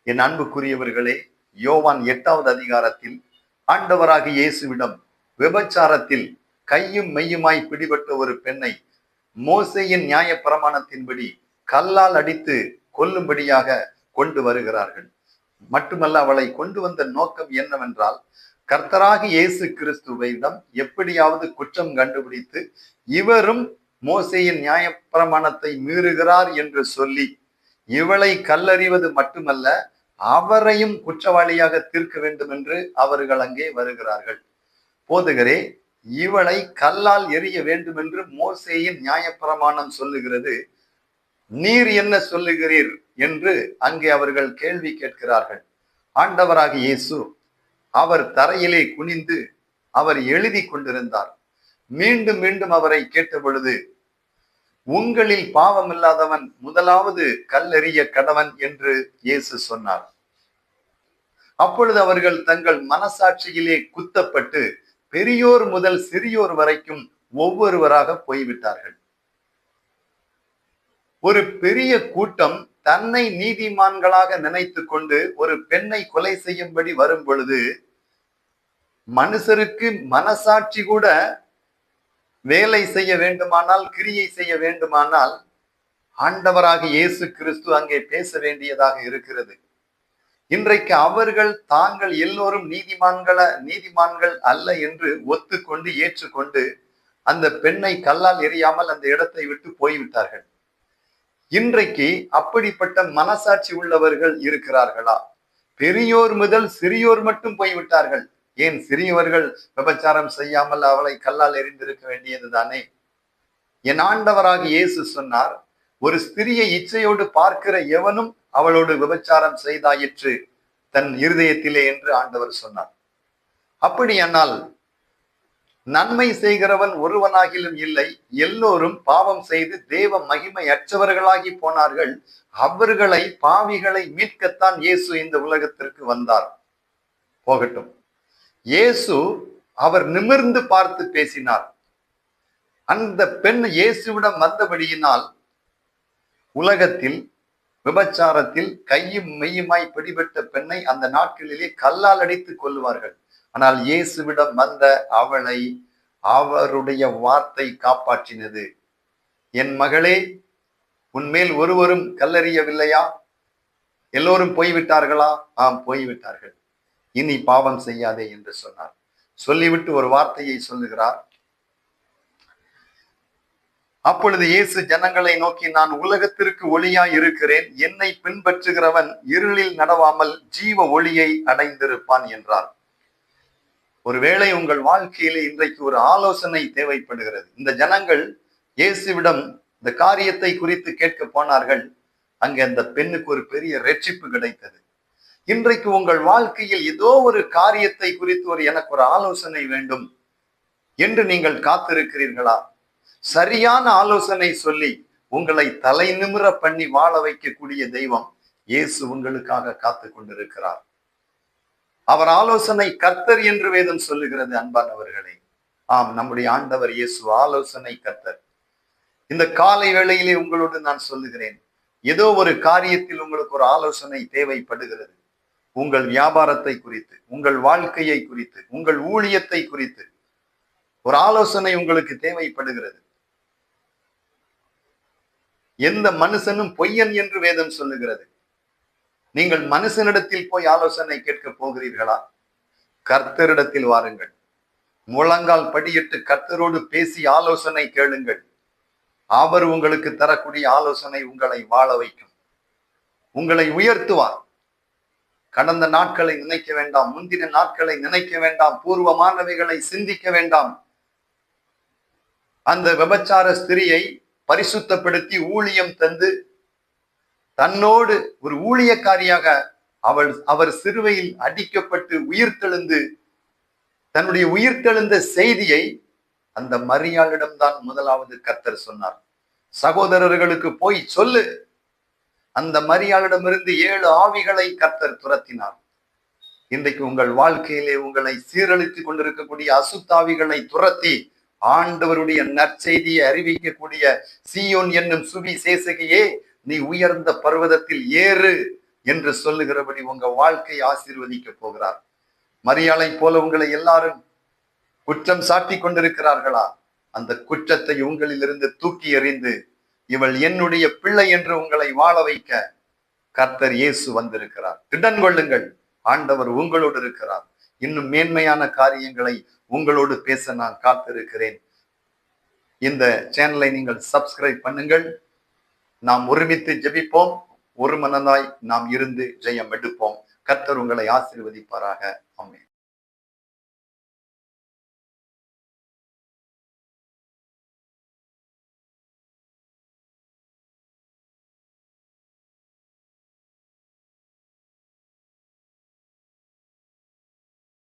என் அன்புக்குரியவர்களே, யோவான் 8வது அதிகாரத்தில் ஆண்டவராகிய இயேசுவிடம் விபச்சாரத்தில் கையும் மெய்யுமாய் பிடிபட்ட ஒரு பெண்ணை மோசேயின் நியாய பிரமாணத்தின்படி கல்லால் அடித்து கொல்லும்படியாக கொண்டு வருகிறார்கள். மட்டுமல்ல, அவளை கொண்டு வந்த நோக்கம் என்னவென்றால், கர்த்தராகிய இயேசு கிறிஸ்துவிடம் எப்படியாவது குற்றம் கண்டுபிடித்து இவரும் மோசேயின் நியாய பிரமாணத்தை மீறுகிறார் என்று சொல்லி இவளை கல்லறிவது மட்டுமல்ல, அவரையும் குற்றவாளியாக தீர்க்க வேண்டும் என்று அவர்கள் அங்கே வருகிறார்கள். போதகரே, இவளை கல்லால் எறிய வேண்டும் என்று மோசேயின் நியாயப்பிரமாணம் சொல்லுகிறது, நீர் என்ன சொல்லுகிறீர் என்று அங்கே அவர்கள் கேள்வி கேட்கிறார்கள். ஆண்டவராகிய இயேசு அவர் தரையிலே குனிந்து அவர் எழுதி கொண்டிருந்தார். மீண்டும் மீண்டும் அவரை கேட்ட பொழுது, உங்களில் பாவம் இல்லாதவன் முதலாவது கல்லெறிய கடவன் என்று இயேசு சொன்னார். அப்பொழுது அவர்கள் தங்கள் மனசாட்சியிலே குத்தப்பட்டு பெரியோர் முதல் சிறியோர் வரைக்கும் ஒவ்வொருவராக போய்விட்டார்கள். ஒரு பெரிய கூட்டம் தன்னை நீதிமான்களாக நினைத்து கொண்டு ஒரு பெண்ணை கொலை செய்யும்படி வரும் பொழுது, மனுஷருக்கு மனசாட்சி கூட வேலை செய்ய வேண்டுமானால், கிரியை செய்ய வேண்டுமானால், ஆண்டவராகிய இயேசு கிறிஸ்து அங்கே பேச வேண்டியதாக இருக்கிறது. இன்றைக்கு அவர்கள் தாங்கள் எல்லோரும் நீதிமான்கள் அல்ல என்று ஒத்துக்கொண்டு ஏற்றுக்கொண்டு அந்த பெண்ணை கல்லால் எறியாமல் அந்த இடத்தை விட்டு போய்விட்டார்கள். இன்றைக்கு அப்படிப்பட்ட மனசாட்சி உள்ளவர்கள் இருக்கிறார்களா? பெரியோர் முதல் சிறியோர் மட்டும் போய்விட்டார்கள். ஏன் சிறியவர்கள் விபச்சாரம் செய்யாமல் அவளை கல்லால் எறிந்திருக்க வேண்டியது தானே? என் ஆண்டவராகிய இயேசு சொன்னார், ஒரு ஸ்திரியை இச்சையோடு பார்க்கிற எவனும் அவளோடு விபச்சாரம் செய்தாயிற்று தன் இருதயத்திலே என்று ஆண்டவர் சொன்னார். அப்படியானால் நன்மை செய்கிறவன் ஒருவனாகிலும் இல்லை, எல்லோரும் பாவம் செய்து தேவ மகிமை அற்றவர்களாகி போனார்கள். அவர்களை, பாவிகளை மீட்கத்தான் இயேசு இந்த உலகத்திற்கு வந்தார். போகட்டும், இயேசு அவர் நிமிர்ந்து பார்த்து பேசினார். அந்த பெண் இயேசுவிடம் வந்தபடியினால் உலகத்தில் விபச்சாரத்தில் கையும் மெய்யுமாய் பிடிபட்ட பெண்ணை அந்த நாட்களிலே கல்லால் அடித்து கொல்லுவார்கள். ஆனால் இயேசுவிடம் வந்த அவளை அவருடைய வார்த்தை காப்பாற்றினது. என் மகளே, உன்மேல் ஒருவரும் கல்லறியவில்லையா? எல்லோரும் போய்விட்டார்களா? ஆம், போய்விட்டார்கள். இனி பாவம் செய்யாதே என்று சொன்னார். சொல்லிவிட்டு ஒரு வார்த்தையை சொல்லுகிறார். அப்பொழுது இயேசு ஜனங்களை நோக்கி, நான் உலகத்திற்கு ஒளியாய் இருக்கிறேன், என்னை பின்பற்றுகிறவன் இருளில் நடவாமல் ஜீவ ஒளியை அடைந்திருப்பான் என்றார். ஒருவேளை உங்கள் வாழ்க்கையிலே இன்றைக்கு ஒரு ஆலோசனை தேவைப்படுகிறது. இந்த ஜனங்கள் இயேசுவிடம் இந்த காரியத்தை குறித்து கேட்க போனார்கள். அங்கே அந்த பெண்ணுக்கு ஒரு பெரிய ரட்சிப்பு கிடைத்தது. இன்றைக்கு உங்கள் வாழ்க்கையில் ஏதோ ஒரு காரியத்தை குறித்து எனக்கு ஒரு ஆலோசனை வேண்டும் என்று நீங்கள் காத்திருக்கிறீர்களா? சரியான ஆலோசனை சொல்லி உங்களை தலை நிமிர பண்ணி வாழ வைக்கக்கூடிய தெய்வம் இயேசு உங்களுக்காக காத்து கொண்டிருக்கிறார். அவர் ஆலோசனை கர்த்தர் என்று வேதம் சொல்லுகிறது. அன்பானவர்களே, ஆம், நம்முடைய ஆண்டவர் இயேசு ஆலோசனை கர்த்தர். இந்த காலை வேளையிலே உங்களோடு நான் சொல்லுகிறேன், ஏதோ ஒரு காரியத்தில் உங்களுக்கு ஒரு ஆலோசனை தேவைப்படுகிறது. உங்கள் வியாபாரத்தை குறித்து, உங்கள் வாழ்க்கையை குறித்து, உங்கள் ஊழியத்தை குறித்து ஒரு ஆலோசனை உங்களுக்கு தேவைப்படுகிறது. எந்த மனுஷனும் பொய்யன் என்று வேதம் சொல்லுகிறது. நீங்கள் மனுஷனிடத்தில் போய் ஆலோசனை கேட்க போகிறீர்களா? கர்த்தரிடத்தில் வாருங்கள். முழங்கால் படியிட்டு கர்த்தரோடு பேசி ஆலோசனை கேளுங்கள். அவர் உங்களுக்கு தரக்கூடிய ஆலோசனை உங்களை வாழ வைக்கும், உங்களை உயர்த்துவார். கடந்த நாட்களை நினைக்க வேண்டாம், முந்தின நாட்களை நினைக்க வேண்டாம், பூர்வமானவைகளை சிந்திக்க வேண்டாம். அந்த விபச்சார ஸ்திரியை பரிசுத்தப்படுத்தி ஊழியம் தந்து தன்னோடு ஒரு ஊழியக்காரியாக அவர் சிலுவையில் அடிக்கப்பட்டு உயிர்த்தெழுந்து தன்னுடைய உயிர்த்தெழுந்த செய்தியை அந்த மரியாளிடம்தான் முதலாவது கர்த்தர் சொன்னார். சகோதரர்களுக்கு போய் சொல்லு. அந்த மரியாளிடமிருந்து 7 ஆவிகளை கர்த்தர் துரத்தினார். இன்றைக்கு உங்கள் வாழ்க்கையிலே உங்களை சீரழித்துக் கொண்டிருக்கக்கூடிய அசுத்தாவிகளை துரத்தி ஆண்டவருடைய நற்செய்தியை அறிவிக்கக்கூடிய சீயோன் என்னும் சுவிசேஷகியே, நீ உயர்ந்த பர்வதத்தில் ஏறு, என்று சொல்லுகிறபடி உங்க வாழ்க்கையை ஆசீர்வதிக்க போகிறார். மரியாளை போல உங்களை எல்லாரும் குற்றம் சாட்டி கொண்டிருக்கிறார்களா? அந்த குற்றத்தை உங்களிலிருந்து தூக்கி எறிந்து இவள் என்னுடைய பிள்ளை என்று உங்களை வாழ வைக்க கர்த்தர் இயேசு வந்திருக்கிறார். திடன் கொள்ளுங்கள், ஆண்டவர் உங்களோடு இருக்கிறார். இன்னும் மேன்மையான காரியங்களை உங்களோடு பேச நான் காத்திருக்கிறேன். இந்த சேனலை நீங்கள் சப்ஸ்கிரைப் பண்ணுங்கள். நாம் ஒருமித்து ஜெபிப்போம். ஒரு மனதாய் நாம் இருந்து ஜெயம் எடுப்போம். கர்த்தர் உங்களை ஆசீர்வதிப்பாராக. ஆமென்.